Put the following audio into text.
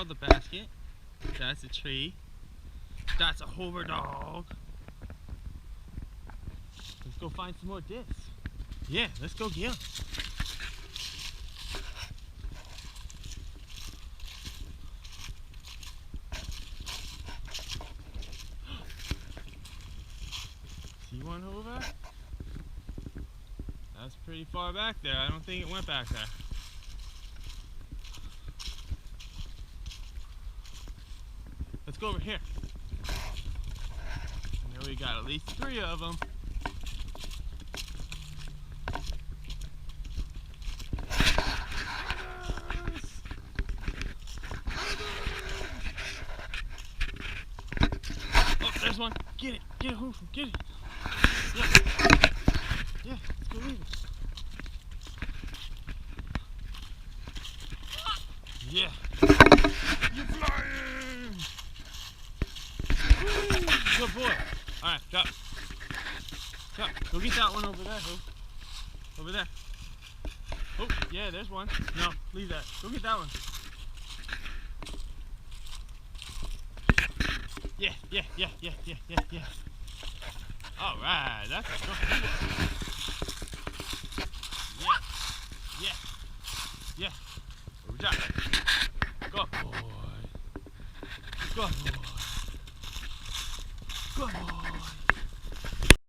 called the basket. That's a tree. That's a Hoover dog. Let's go find some more discs. Yeah, let's go get them. See one Hoover? That's pretty far back there. I don't think it went back there. Let's go over here. And there we got at least 3 of them. Oh, there's one. Get it. Get it, Hoover. Get it. Yeah. Yeah, let's go leave it. Yeah. You're flying! Woo! Good boy. Alright, drop. Drop. Go get that one over there, Hoover. Over there. Oh, yeah, there's one. No, leave that. Go get that one. Yeah. Alright, that's a good one. Yeah. Good job. Good boy. Good boy.